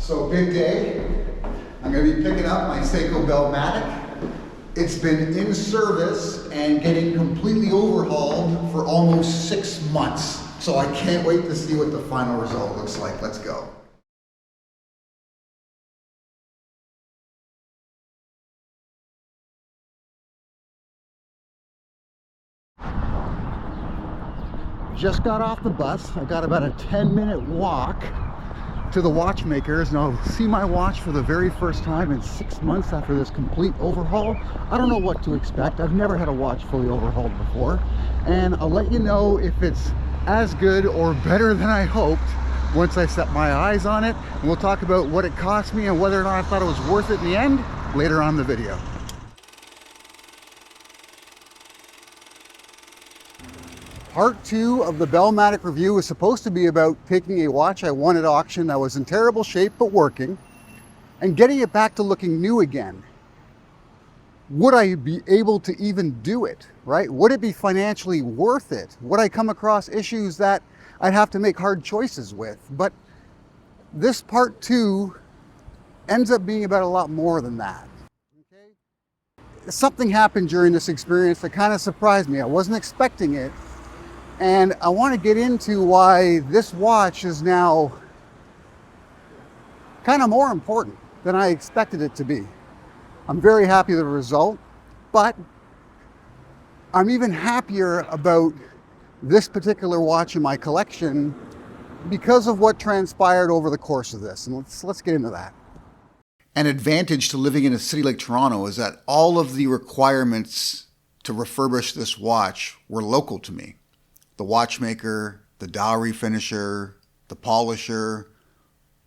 So big day. I'm going to be picking up my Seiko Bellmatic. It's been in service and getting completely overhauled for almost 6 months. So I can't wait to see what the final result looks like. Let's go. Just got off the bus. I got about a 10-minute walk to the watchmakers, and I'll see my watch for the very first time in 6 months after this complete overhaul. I don't know what to expect. I've never had a watch fully overhauled before, and I'll let you know if it's as good or better than I hoped once I set my eyes on it, and we'll talk about what it cost me and whether or not I thought it was worth it in the end later on in the video. Part 2 of the Bellmatic review was supposed to be about taking a watch I won at auction that was in terrible shape but working and getting it back to looking new again. Would I be able to even do it, right? Would it be financially worth it? Would I come across issues that I'd have to make hard choices with? But this part 2 ends up being about a lot more than that. Okay? Something happened during this experience that kind of surprised me. I wasn't expecting it. And I want to get into why this watch is now kind of more important than I expected it to be. I'm very happy with the result, but I'm even happier about this particular watch in my collection because of what transpired over the course of this. And let's get into that. An advantage to living in a city like Toronto is that all of the requirements to refurbish this watch were local to me. The watchmaker, the dial refinisher, the polisher,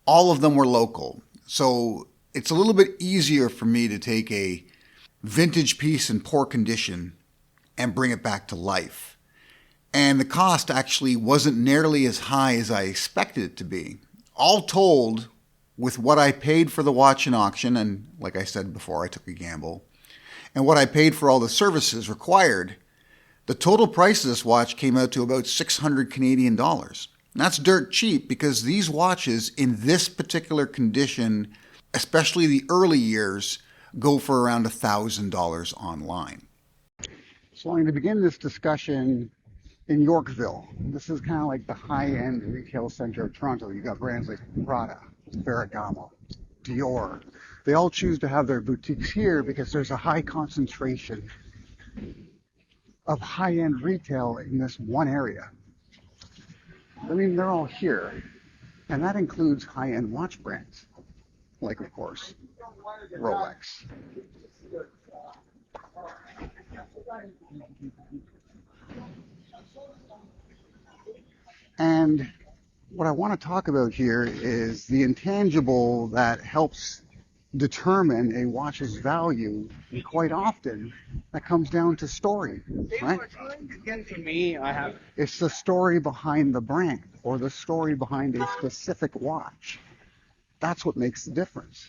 all of them were local. So it's a little bit easier for me to take a vintage piece in poor condition and bring it back to life. And the cost actually wasn't nearly as high as I expected it to be. All told, with what I paid for the watch in auction, and like I said before, I took a gamble, and what I paid for all the services required, the total price of this watch came out to about 600 Canadian dollars. That's dirt cheap because these watches in this particular condition, especially the early years, go for around $1,000 online. So I'm going to begin this discussion in Yorkville. This is kind of like the high-end retail center of Toronto. You've got brands like Prada, Ferragamo, Dior. They all choose to have their boutiques here because there's a high concentration of high-end retail in this one area. I mean, they're all here, and that includes high-end watch brands, like, of course, Rolex. And what I want to talk about here is the intangible that helps determine a watch's value, and quite often that comes down to story, right? Again, for me, It's the story behind the brand or the story behind a specific watch. That's what makes the difference.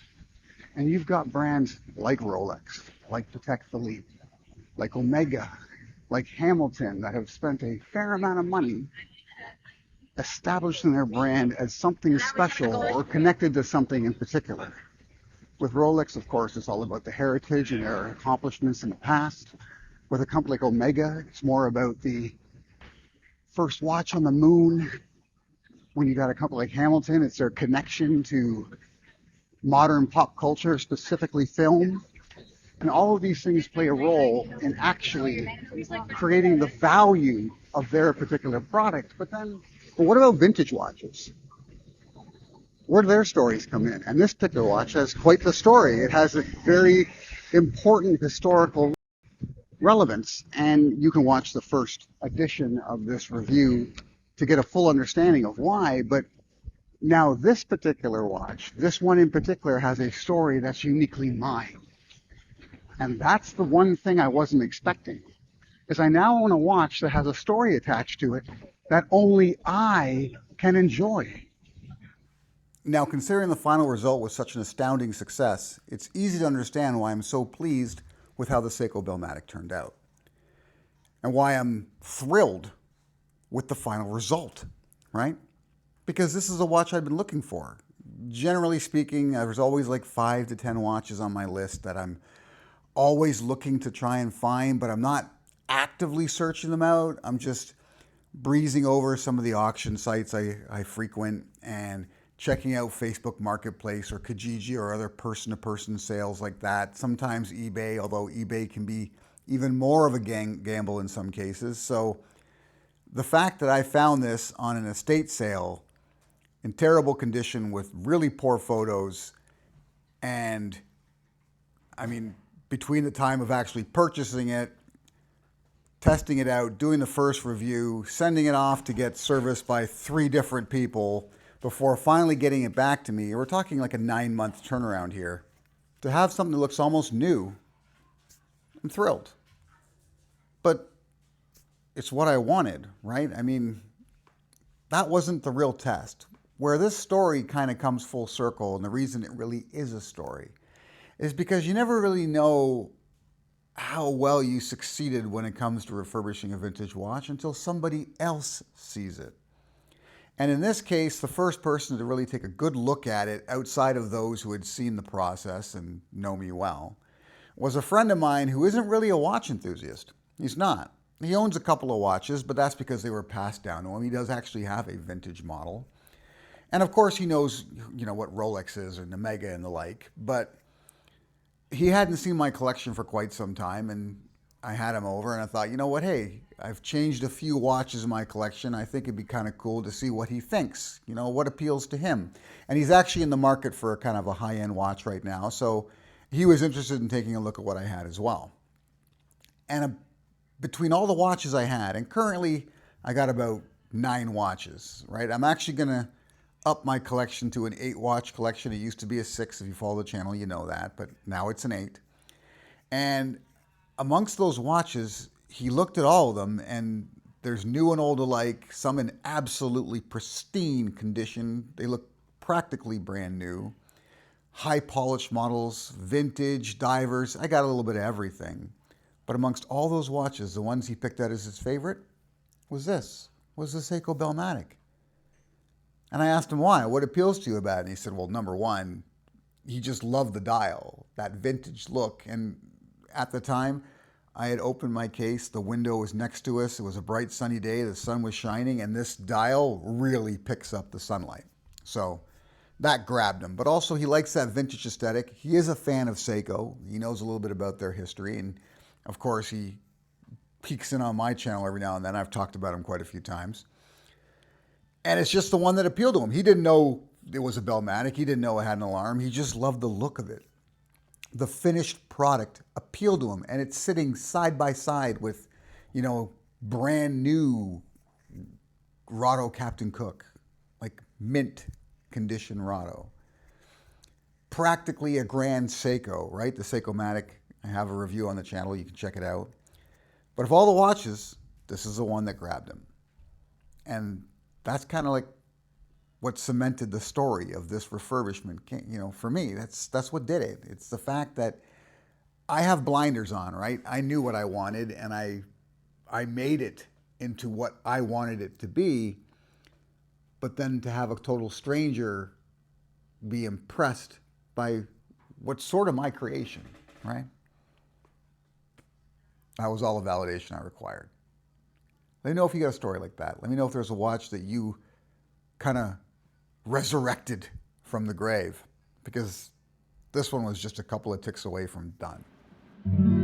And you've got brands like Rolex, like Patek Philippe, like Omega, like Hamilton that have spent a fair amount of money establishing their brand as something special or connected to something in particular. With Rolex, of course, it's all about the heritage and their accomplishments in the past. With a company like Omega, it's more about the first watch on the moon. When you got a company like Hamilton, it's their connection to modern pop culture, specifically film. And all of these things play a role in actually creating the value of their particular product. But what about vintage watches? Where do their stories come in? And this particular watch has quite the story. It has a very important historical relevance, and you can watch the first edition of this review to get a full understanding of why. But now this particular watch, this one in particular, has a story that's uniquely mine. And that's the one thing I wasn't expecting, is I now own a watch that has a story attached to it that only I can enjoy. Now, considering the final result was such an astounding success, it's easy to understand why I'm so pleased with how the Seiko Bellmatic turned out, and why I'm thrilled with the final result, right? Because this is a watch I've been looking for. generally speaking, there's always like 5 to 10 watches on my list that I'm always looking to try and find, but I'm not actively searching them out. I'm just breezing over some of the auction sites I frequent and checking out Facebook Marketplace or Kijiji or other person-to-person sales like that. Sometimes eBay, although eBay can be even more of a gamble in some cases. So the fact that I found this on an estate sale in terrible condition with really poor photos, and I mean, between the time of actually purchasing it, testing it out, doing the first review, sending it off to get serviced by 3 different people before finally getting it back to me, we're talking like a 9-month turnaround here. To have something that looks almost new, I'm thrilled. But it's what I wanted, right? I mean, that wasn't the real test. Where this story kind of comes full circle, and the reason it really is a story, is because you never really know how well you succeeded when it comes to refurbishing a vintage watch until somebody else sees it. And in this case, the first person to really take a good look at it outside of those who had seen the process and know me well was a friend of mine who isn't really a watch enthusiast. He's not. He owns a couple of watches, but that's because they were passed down to him. He does actually have a vintage model. And of course he knows, what Rolex is and Omega and the like, but he hadn't seen my collection for quite some time, and I had him over and I thought, you know what, hey, I've changed a few watches in my collection. I think it'd be kind of cool to see what he thinks, what appeals to him. And he's actually in the market for a kind of a high-end watch right now, so he was interested in taking a look at what I had as well. And between all the watches I had, and currently I got about 9 watches, right? I'm actually going to up my collection to an 8-watch collection. It used to be a 6. If you follow the channel, you know that, but now it's an 8. And amongst those watches, he looked at all of them, and there's new and old alike, some in absolutely pristine condition. They look practically brand new. High polished models, vintage, divers. I got a little bit of everything. But amongst all those watches, the ones he picked out as his favorite was the Seiko Bellmatic. And I asked him why, what appeals to you about it? And he said, well, number one, he just loved the dial, that vintage look. And at the time, I had opened my case, the window was next to us, it was a bright sunny day, the sun was shining, and this dial really picks up the sunlight. So that grabbed him. But also he likes that vintage aesthetic. He is a fan of Seiko. He knows a little bit about their history. And of course, he peeks in on my channel every now and then. I've talked about him quite a few times. And it's just the one that appealed to him. He didn't know it was a Bellmatic. He didn't know it had an alarm. He just loved the look of it. The finished product appealed to him. And it's sitting side by side with, brand new Rado Captain Cook, like mint condition Rado. Practically a grand Seiko, right? The Seiko-matic. I have a review on the channel. You can check it out. But of all the watches, this is the one that grabbed him. And that's kind of like what cemented the story of this refurbishment. For me, that's what did it. It's the fact that I have blinders on, right? I knew what I wanted, and I made it into what I wanted it to be. But then to have a total stranger be impressed by what's sort of my creation, right? That was all the validation I required. Let me know if you got a story like that. Let me know if there's a watch that you kind of resurrected from the grave, because this one was just a couple of ticks away from done.